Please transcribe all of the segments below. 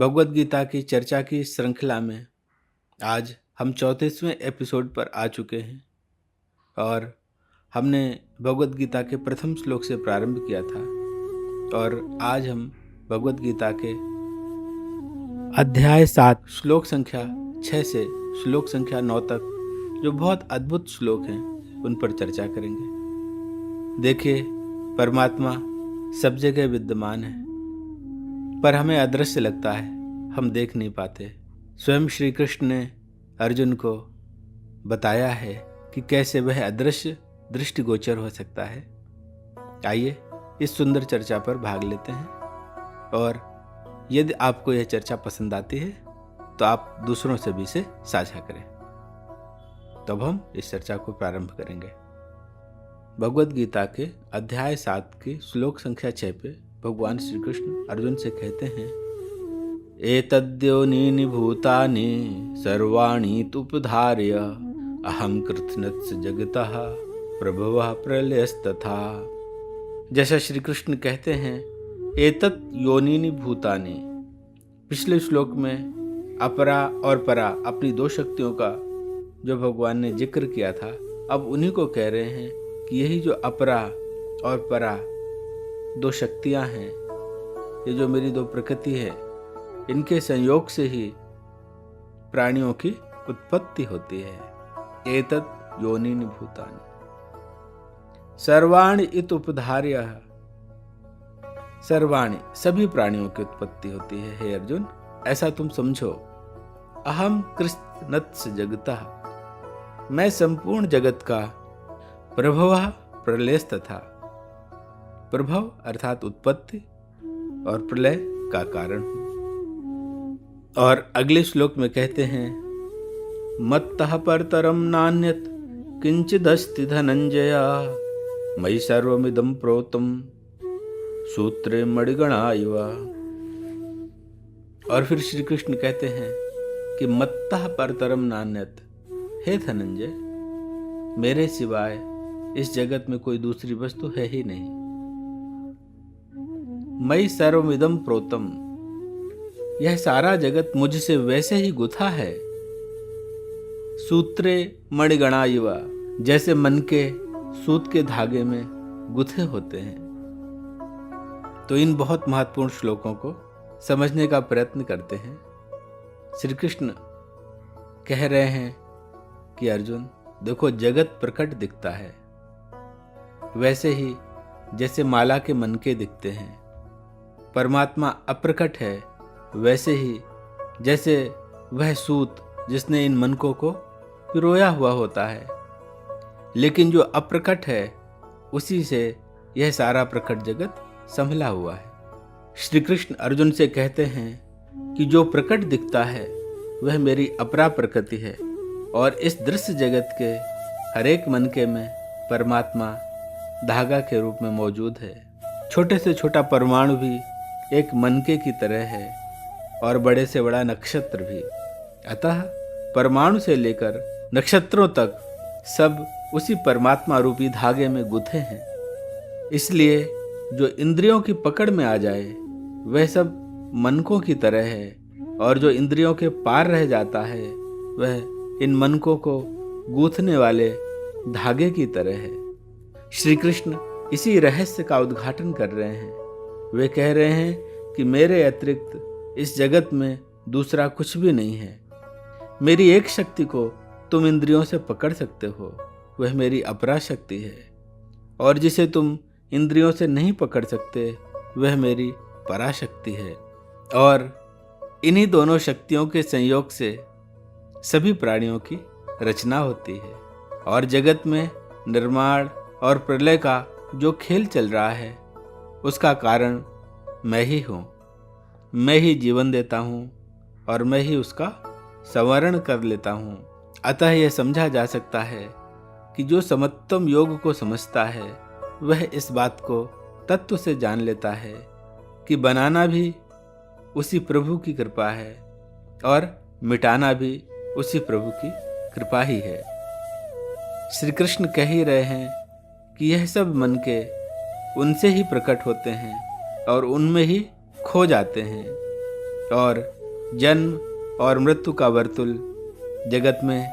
भगवद गीता की चर्चा की श्रृंखला में आज हम 34वें एपिसोड पर आ चुके हैं और हमने भगवद गीता के प्रथम श्लोक से प्रारंभ किया था और आज हम भगवद गीता के अध्याय 7 श्लोक संख्या 6 से श्लोक संख्या 9 तक जो बहुत अद्भुत श्लोक हैं उन पर चर्चा करेंगे। देखिए, परमात्मा सब जगह विद्यमान है पर हमें अदृश्य लगता है, हम देख नहीं पाते। स्वयं श्री कृष्ण ने अर्जुन को बताया है कि कैसे वह अदृश्य दृष्टिगोचर हो सकता है। आइए इस सुंदर चर्चा पर भाग लेते हैं और यदि आपको यह चर्चा पसंद आती है तो आप दूसरों से भी इसे साझा करें। तब हम इस चर्चा को प्रारंभ करेंगे। भगवद गीता के अध्याय 7 की श्लोक संख्या 6 पे भगवान श्री कृष्ण अर्जुन से कहते हैं, एतद्योनीनि भूतानि सर्वाणि तुपधार्य अहं कृतनस्य जगतः प्रभवः प्रलयस्तथा। जैसा श्री कृष्ण कहते हैं, एतत् योनीनि भूतानि। पिछले श्लोक में अपरा और परा अपनी दो शक्तियों का जो भगवान ने जिक्र किया था, अब उन्हीं को कह रहे हैं कि यही जो अपरा और परा दो शक्तियां हैं, ये जो मेरी दो प्रकृति है, इनके संयोग से ही प्राणियों की उत्पत्ति होती है। एतत् योनीनि भूतानि सर्वाणि इत उपधार्य। सर्वाणि सभी प्राणियों की उत्पत्ति होती है। हे अर्जुन, ऐसा तुम समझो। अहम कृष्णस्य जगतः, मैं संपूर्ण जगत का प्रभवः प्रलयस्तथा। प्रभव अर्थात उत्पत्ति और प्रलय का कारण हूं। और अगले श्लोक में कहते हैं, मत्तः परतरम नान्यत् किंचिदस्ति धनंजय मयि सर्वमिदं प्रोतं सूत्रे मणिगणा इव। और फिर श्री कृष्ण कहते हैं कि मत्तः परतरम नान्यत्, हे धनंजय, मेरे सिवाय इस जगत में कोई दूसरी वस्तु है ही नहीं। मयि सर्वमिदं प्रोतम, यह सारा जगत मुझसे वैसे ही गुथा है। सूत्रे मणिगणा इव, जैसे मन के सूत के धागे में गुथे होते हैं। तो इन बहुत महत्वपूर्ण श्लोकों को समझने का प्रयत्न करते हैं। श्री कृष्ण कह रहे हैं कि अर्जुन देखो, जगत प्रकट दिखता है, वैसे ही जैसे माला के मनके दिखते हैं। परमात्मा अप्रकट है, वैसे ही जैसे वह सूत जिसने इन मनकों को पिरोया हुआ होता है। लेकिन जो अप्रकट है, उसी से यह सारा प्रकट जगत संभला हुआ है। श्री कृष्ण अर्जुन से कहते हैं कि जो प्रकट दिखता है वह मेरी अपरा प्रकृति है और इस दृश्य जगत के हर एक मनके में परमात्मा धागा के रूप में मौजूद है। छोटे से छोटा परमाणु भी एक मनके की तरह है और बड़े से बड़ा नक्षत्र भी। अतः परमाणु से लेकर नक्षत्रों तक सब उसी परमात्मा रूपी धागे में गुथे हैं। इसलिए जो इंद्रियों की पकड़ में आ जाए वह सब मनकों की तरह है और जो इंद्रियों के पार रह जाता है वह इन मनकों को गूंथने वाले धागे की तरह है। श्री कृष्ण इसी रहस्य का उद्घाटन कर रहे हैं। वे कह रहे हैं कि मेरे अतिरिक्त इस जगत में दूसरा कुछ भी नहीं है। मेरी एक शक्ति को तुम इंद्रियों से पकड़ सकते हो, वह मेरी अपरा शक्ति है, और जिसे तुम इंद्रियों से नहीं पकड़ सकते वह मेरी पराशक्ति है। और इन्हीं दोनों शक्तियों के संयोग से सभी प्राणियों की रचना होती है और जगत में निर्माण और प्रलय का जो खेल चल रहा है उसका कारण मैं ही हूँ। मैं ही जीवन देता हूँ और मैं ही उसका संवरण कर लेता हूँ। अतः यह समझा जा सकता है कि जो समत्वम योग को समझता है वह इस बात को तत्व से जान लेता है कि बनाना भी उसी प्रभु की कृपा है और मिटाना भी उसी प्रभु की कृपा ही है। श्री कृष्ण कह ही रहे हैं कि यह सब मन के उनसे ही प्रकट होते हैं और उनमें ही खो जाते हैं। और जन्म और मृत्यु का वर्तुल जगत में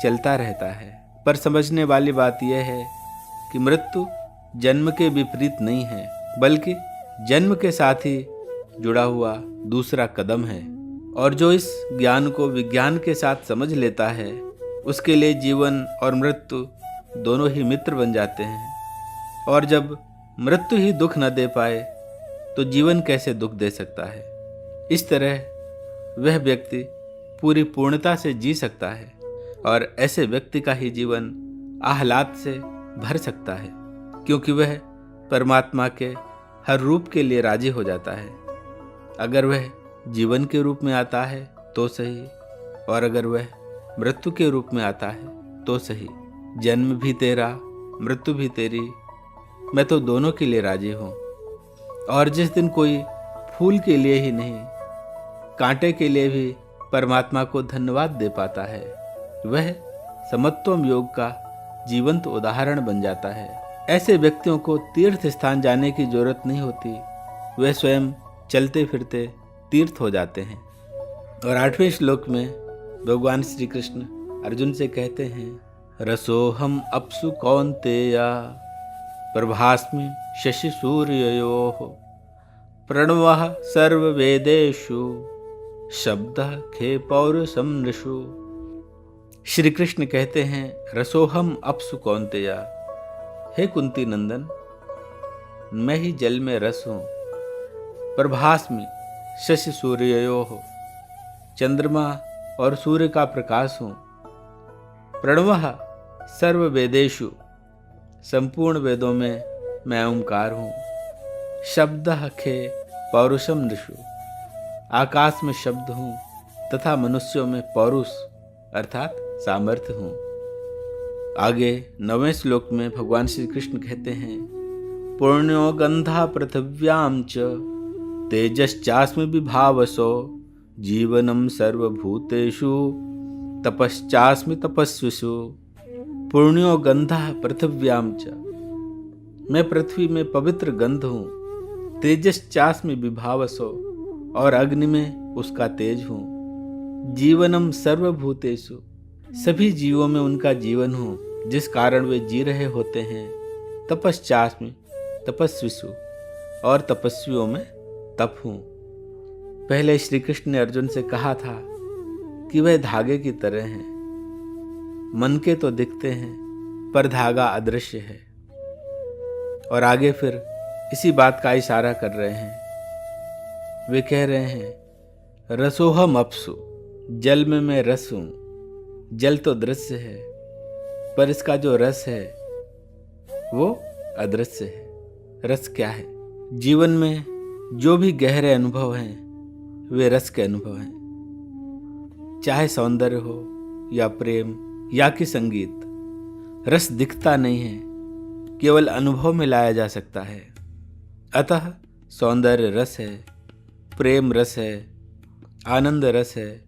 चलता रहता है। पर समझने वाली बात यह है कि मृत्यु जन्म के विपरीत नहीं है, बल्कि जन्म के साथ ही जुड़ा हुआ दूसरा कदम है। और जो इस ज्ञान को विज्ञान के साथ समझ लेता है, उसके लिए जीवन और मृत्यु दोनों ही मित्र बन जाते हैं। और जब मृत्यु ही दुख न दे पाए तो जीवन कैसे दुख दे सकता है। इस तरह वह व्यक्ति पूरी पूर्णता से जी सकता है और ऐसे व्यक्ति का ही जीवन आह्लाद से भर सकता है, क्योंकि वह परमात्मा के हर रूप के लिए राजी हो जाता है। अगर वह जीवन के रूप में आता है तो सही, और अगर वह मृत्यु के रूप में आता है तो सही। जन्म भी तेरा, मृत्यु भी तेरी, मैं तो दोनों के लिए राजी हूँ। और जिस दिन कोई फूल के लिए ही नहीं, कांटे के लिए भी परमात्मा को धन्यवाद दे पाता है, वह समत्वम योग का जीवंत उदाहरण बन जाता है। ऐसे व्यक्तियों को तीर्थ स्थान जाने की जरूरत नहीं होती, वे स्वयं चलते फिरते तीर्थ हो जाते हैं। और 8वें श्लोक में भगवान श्री कृष्ण अर्जुन से कहते हैं, रसोहम अप्सु कौन्तेया प्रभास्मि शशि सूर्ययोः प्रणवः सर्ववेदेषु शब्दः खे पौरुषम नृषु। श्री कृष्ण कहते हैं, रसोहम अप्सु कौन्तेया, हे कुंती नंदन, मैं ही जल में रस हूँ। प्रभास्मि शशि सूर्ययोः, चंद्रमा और सूर्य का प्रकाश हूँ। प्रणवः सर्व वेदेषु, संपूर्ण वेदों में मैं ओंकार हूँ। शब्दः खे पौरुषम नृषु, आकाश में शब्द हूँ तथा मनुष्यों में पौरुष अर्थात सामर्थ्य हूँ। आगे 9वें श्लोक में भगवान श्री कृष्ण कहते हैं, पुण्यो गंधा पृथिव्याम च तेजश्चास्मि विभावसो जीवनम सर्वभूतेषु तपश्चास्मि तपस्विषु। पुण्यो गंधा पृथिव्याम च, मैं पृथ्वी में पवित्र गंध हूँ। तेजश्चास्मि विभावसो, और अग्नि में उसका तेज हूँ। जीवनम सर्वभूतेषु, सभी जीवों में उनका जीवन हूँ, जिस कारण वे जी रहे होते हैं। तपश्चास्मि तपस्विषु, और तपस्वियों में तप हूँ। पहले श्री कृष्ण ने अर्जुन से कहा था कि वह धागे की तरह हैं, मन के तो दिखते हैं पर धागा अदृश्य है। और आगे फिर इसी बात का इशारा कर रहे हैं। वे कह रहे हैं, रसोहम अप्सु, जल में मैं रस हूँ। जल तो दृश्य है, पर इसका जो रस है वो अदृश्य है। रस क्या है? जीवन में जो भी गहरे अनुभव हैं वे रस के अनुभव हैं। चाहे सौंदर्य हो या प्रेम या कि संगीत, रस दिखता नहीं है, केवल अनुभव में लाया जा सकता है। अतः सौंदर्य रस है, प्रेम रस है, आनंद रस है,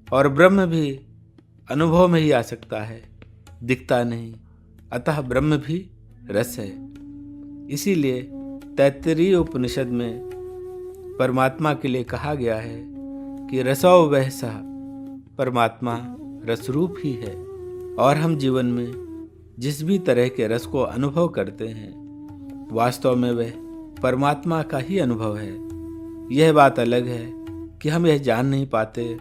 और ब्रह्म भी अनुभव में ही आ सकता है, दिखता नहीं। अतः ब्रह्म भी रस है। इसीलिए तैत्तिरीय उपनिषद में परमात्मा के लिए कहा गया है कि रसो वह सह, परमात्मा रसरूप ही है। और हम जीवन में जिस भी तरह के रस को अनुभव करते हैं, वास्तव में वह परमात्मा का ही अनुभव है। यह बात अलग है कि हम यह जान नहीं पाते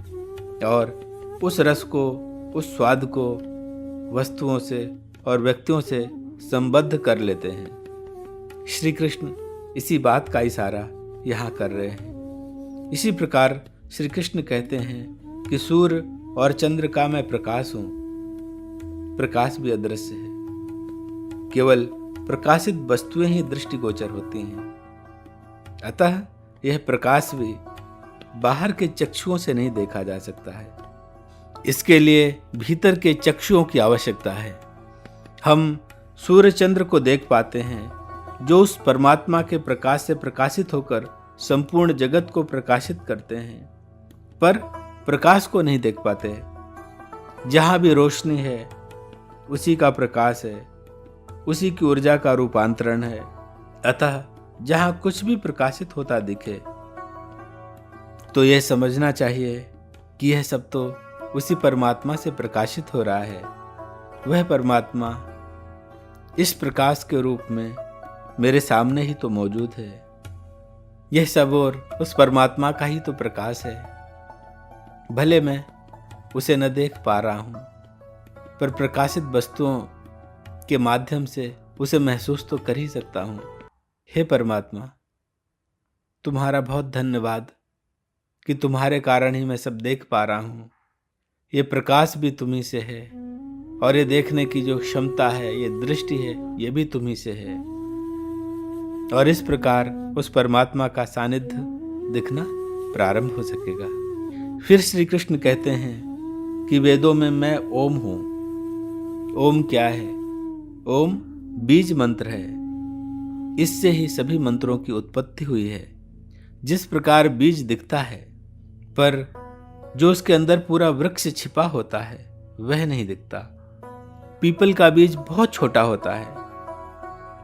और उस रस को, उस स्वाद को वस्तुओं से और व्यक्तियों से संबद्ध कर लेते हैं। श्री कृष्ण इसी बात का इशारा यहाँ कर रहे हैं। इसी प्रकार श्री कृष्ण कहते हैं कि सूर्य और चंद्र का मैं प्रकाश हूँ। प्रकाश भी अदृश्य है, केवल प्रकाशित वस्तुएं ही दृष्टिगोचर होती हैं। अतः यह प्रकाश भी बाहर के चक्षुओं से नहीं देखा जा सकता है। इसके लिए भीतर के चक्षुओं की आवश्यकता है। हम सूर्य चंद्र को देख पाते हैं जो उस परमात्मा के प्रकाश से प्रकाशित होकर संपूर्ण जगत को प्रकाशित करते हैं, पर प्रकाश को नहीं देख पाते। जहाँ भी रोशनी है उसी का प्रकाश है, उसी की ऊर्जा का रूपांतरण है। अतः जहाँ कुछ भी प्रकाशित होता दिखे तो यह समझना चाहिए कि यह सब तो उसी परमात्मा से प्रकाशित हो रहा है। वह परमात्मा इस प्रकाश के रूप में मेरे सामने ही तो मौजूद है। यह सब और उस परमात्मा का ही तो प्रकाश है। भले मैं उसे न देख पा रहा हूँ, पर प्रकाशित वस्तुओं के माध्यम से उसे महसूस तो कर ही सकता हूँ। हे परमात्मा, तुम्हारा बहुत धन्यवाद कि तुम्हारे कारण ही मैं सब देख पा रहा हूँ। ये प्रकाश भी तुम्ही से है और ये देखने की जो क्षमता है, ये दृष्टि है, ये भी तुम्ही से है। और इस प्रकार उस परमात्मा का सानिध्य दिखना प्रारंभ हो सकेगा। फिर श्री कृष्ण कहते हैं कि वेदों में मैं ओम हूँ। ओम क्या है? ओम बीज मंत्र है। इससे ही सभी मंत्रों की उत्पत्ति हुई है। जिस प्रकार बीज दिखता है, पर जो उसके अंदर पूरा वृक्ष छिपा होता है वह नहीं दिखता। पीपल का बीज बहुत छोटा होता है,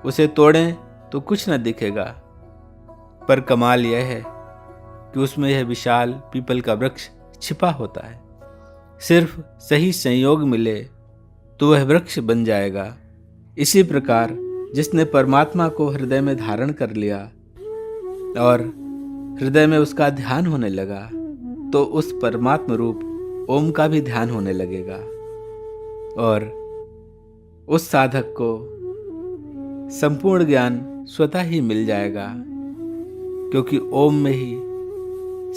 उसे तोड़ें तो कुछ न दिखेगा, पर कमाल यह है कि उसमें यह विशाल पीपल का वृक्ष छिपा होता है। सिर्फ सही संयोग मिले तो वह वृक्ष बन जाएगा। इसी प्रकार जिसने परमात्मा को हृदय में धारण कर लिया और हृदय में उसका ध्यान होने लगा, तो उस परमात्म रूप ओम का भी ध्यान होने लगेगा और उस साधक को संपूर्ण ज्ञान स्वतः ही मिल जाएगा, क्योंकि ओम में ही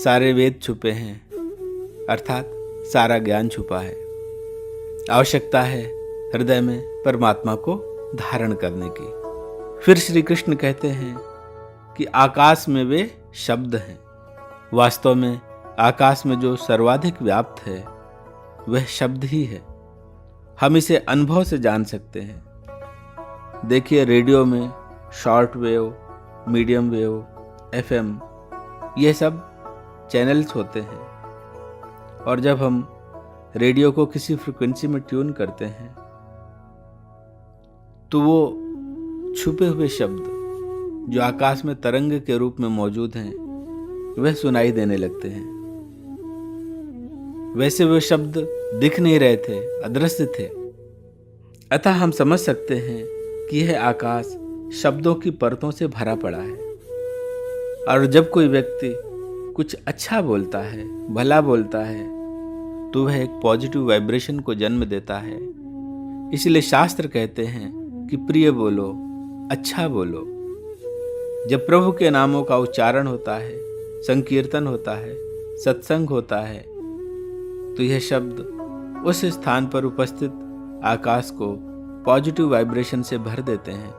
सारे वेद छुपे हैं, अर्थात सारा ज्ञान छुपा है। आवश्यकता है हृदय में परमात्मा को धारण करने की। फिर श्री कृष्ण कहते हैं कि आकाश में वे शब्द हैं। वास्तव में आकाश में जो सर्वाधिक व्याप्त है वह शब्द ही है। हम इसे अनुभव से जान सकते हैं। देखिए, रेडियो में short wave, medium wave, FM, ये सब चैनल्स होते हैं। और जब हम रेडियो को किसी फ्रीक्वेंसी में ट्यून करते हैं तो वो छुपे हुए शब्द जो आकाश में तरंग के रूप में मौजूद हैं वह सुनाई देने लगते हैं। वैसे वे शब्द दिख नहीं रहे थे, अदृश्य थे। अतः हम समझ सकते हैं कि यह आकाश शब्दों की परतों से भरा पड़ा है। और जब कोई व्यक्ति कुछ अच्छा बोलता है, भला बोलता है, तो वह एक पॉजिटिव वाइब्रेशन को जन्म देता है। इसलिए शास्त्र कहते हैं कि प्रिय बोलो, अच्छा बोलो। जब प्रभु के नामों का उच्चारण होता है, संकीर्तन होता है, सत्संग होता है, तो यह शब्द उस स्थान पर उपस्थित आकाश को पॉजिटिव वाइब्रेशन से भर देते हैं।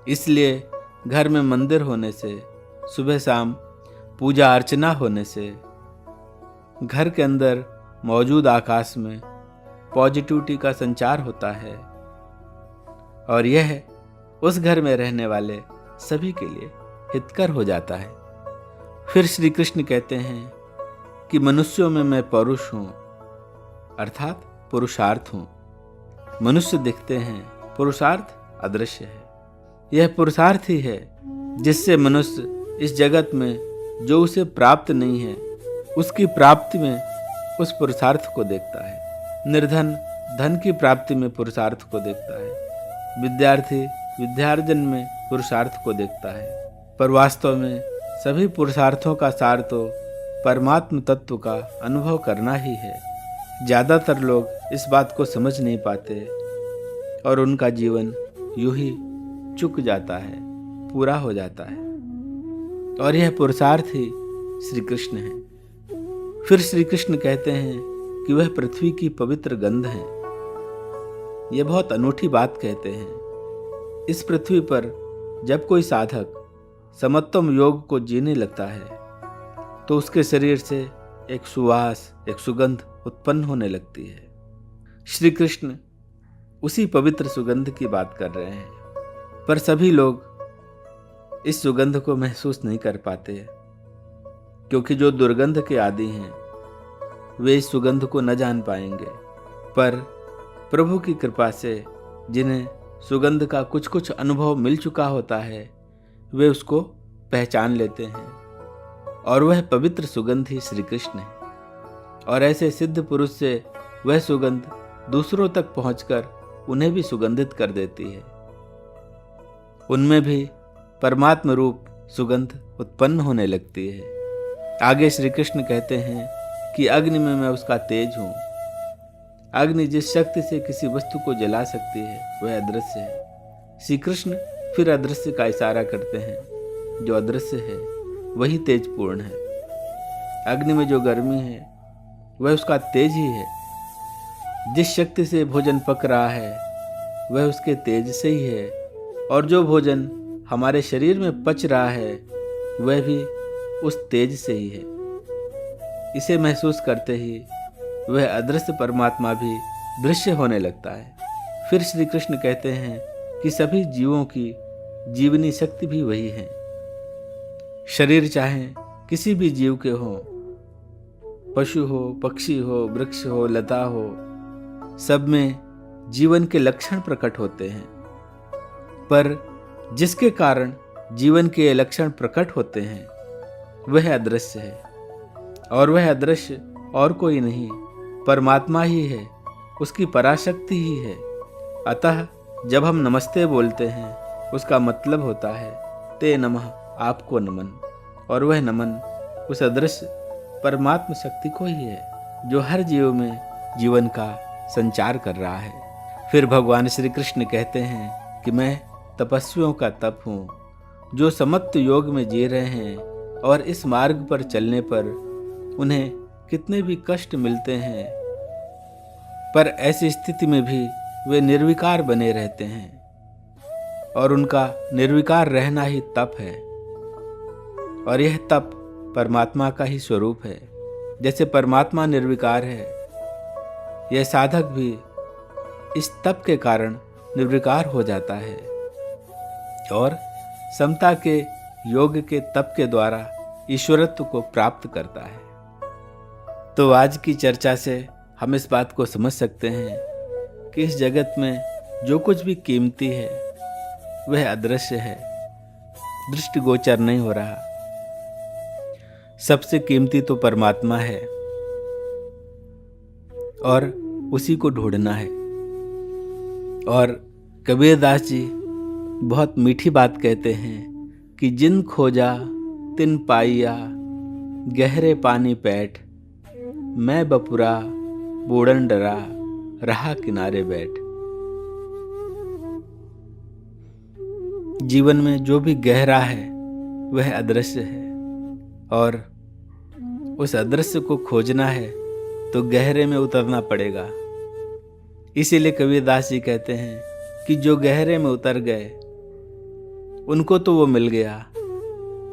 इसलिए घर में मंदिर होने से, सुबह शाम पूजा अर्चना होने से घर के अंदर मौजूद आकाश में पॉजिटिविटी का संचार होता है और यह उस घर में रहने वाले सभी के लिए हितकर हो जाता है। फिर श्री कृष्ण कहते हैं कि मनुष्यों में मैं परुष हूँ, अर्थात पुरुषार्थ हूँ। मनुष्य दिखते हैं, पुरुषार्थ अदृश्य है। यह पुरुषार्थ ही है जिससे मनुष्य इस जगत में जो उसे प्राप्त नहीं है उसकी प्राप्ति में उस पुरुषार्थ को देखता है। निर्धन धन की प्राप्ति में पुरुषार्थ को देखता है। विद्यार्थी विद्यार्जन में पुरुषार्थ को देखता है। पर वास्तव में सभी पुरुषार्थों का सार तो परमात्म तत्व का अनुभव करना ही है। ज़्यादातर लोग इस बात को समझ नहीं पाते और उनका जीवन यूं ही चुक जाता है, पूरा हो जाता है। और यह पुरुषार्थ ही श्री कृष्ण है। फिर श्री कृष्ण कहते हैं कि वह पृथ्वी की पवित्र गंध है। यह बहुत अनूठी बात कहते हैं। इस पृथ्वी पर जब कोई साधक समत्वम योग को जीने लगता है तो उसके शरीर से एक सुवास, एक सुगंध उत्पन्न होने लगती है। श्री कृष्ण उसी पवित्र सुगंध की बात कर रहे हैं, पर सभी लोग इस सुगंध को महसूस नहीं कर पाते, क्योंकि जो दुर्गंध के आदी हैं वे इस सुगंध को न जान पाएंगे। पर प्रभु की कृपा से जिन्हें सुगंध का कुछ कुछ अनुभव मिल चुका होता है वे उसको पहचान लेते हैं और वह पवित्र सुगंध ही श्री कृष्ण है। और ऐसे सिद्ध पुरुष से वह सुगंध दूसरों तक पहुंचकर उन्हें भी सुगंधित कर देती है। उनमें भी परमात्म रूप सुगंध उत्पन्न होने लगती है। आगे श्री कृष्ण कहते हैं कि अग्नि में मैं उसका तेज हूं। अग्नि जिस शक्ति से किसी वस्तु को जला सकती है वह अदृश्य है। श्री कृष्ण फिर अदृश्य का इशारा करते हैं। जो अदृश्य है वही तेजपूर्ण है। अग्नि में जो गर्मी है वह उसका तेज ही है। जिस शक्ति से भोजन पक रहा है वह उसके तेज से ही है। और जो भोजन हमारे शरीर में पच रहा है वह भी उस तेज से ही है। इसे महसूस करते ही वह अदृश्य परमात्मा भी दृश्य होने लगता है। फिर श्री कृष्ण कहते हैं कि सभी जीवों की जीवनी शक्ति भी वही है। शरीर चाहे किसी भी जीव के हो, पशु हो, पक्षी हो, वृक्ष हो, लता हो, सब में जीवन के लक्षण प्रकट होते हैं। पर जिसके कारण जीवन के लक्षण प्रकट होते हैं वह अदृश्य है। और वह अदृश्य और कोई नहीं, परमात्मा ही है, उसकी पराशक्ति ही है। अतः जब हम नमस्ते बोलते हैं उसका मतलब होता है ते नमः, आपको नमन। और वह नमन उस अदृश्य परमात्म शक्ति को ही है जो हर जीव में जीवन का संचार कर रहा है। फिर भगवान श्री कृष्ण कहते हैं कि मैं तपस्वियों का तप हूँ, जो समत्व योग में जी रहे हैं और इस मार्ग पर चलने पर उन्हें कितने भी कष्ट मिलते हैं, पर ऐसी स्थिति में भी वे निर्विकार बने रहते हैं। और उनका निर्विकार रहना ही तप है। और यह तप परमात्मा का ही स्वरूप है। जैसे परमात्मा निर्विकार है, यह साधक भी इस तप के कारण निर्विकार हो जाता है और समता के योग के तप के द्वारा ईश्वरत्व को प्राप्त करता है। तो आज की चर्चा से हम इस बात को समझ सकते हैं कि इस जगत में जो कुछ भी कीमती है वह अदृश्य है, दृष्टिगोचर नहीं हो रहा। सबसे कीमती तो परमात्मा है और उसी को ढूंढना है। और कबीरदास जी बहुत मीठी बात कहते हैं कि जिन खोजा तिन पाइया, गहरे पानी पैठ, मैं बपुरा बूढ़न डरा, रहा किनारे बैठ। जीवन में जो भी गहरा है वह अदृश्य है और उस अदृश्य को खोजना है तो गहरे में उतरना पड़ेगा। इसीलिए कबीरदास जी कहते हैं कि जो गहरे में उतर गए उनको तो वो मिल गया,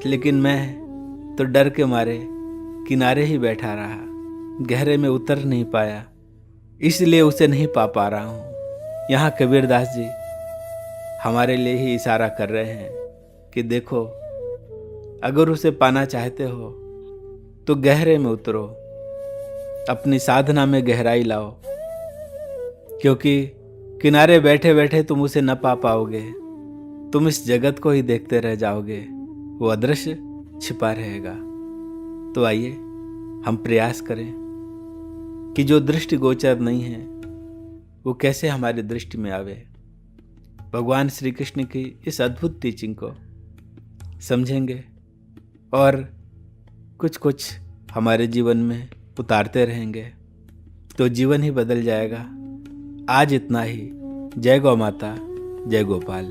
लेकिन मैं तो डर के मारे किनारे ही बैठा रहा, गहरे में उतर नहीं पाया, इसलिए उसे नहीं पा रहा हूँ। यहाँ कबीरदास जी हमारे लिए ही इशारा कर रहे हैं कि देखो, अगर उसे पाना चाहते हो तो गहरे में उतरो, अपनी साधना में गहराई लाओ, क्योंकि किनारे बैठे बैठे तुम उसे न पा पाओगे। तुम इस जगत को ही देखते रह जाओगे, वो अदृश्य छिपा रहेगा। तो आइए हम प्रयास करें कि जो दृष्टिगोचर नहीं है वो कैसे हमारी दृष्टि में आवे। भगवान श्री कृष्ण की इस अद्भुत टीचिंग को समझेंगे और कुछ कुछ हमारे जीवन में उतारते रहेंगे तो जीवन ही बदल जाएगा। आज इतना ही। जय गौ माता, जय गोपाल।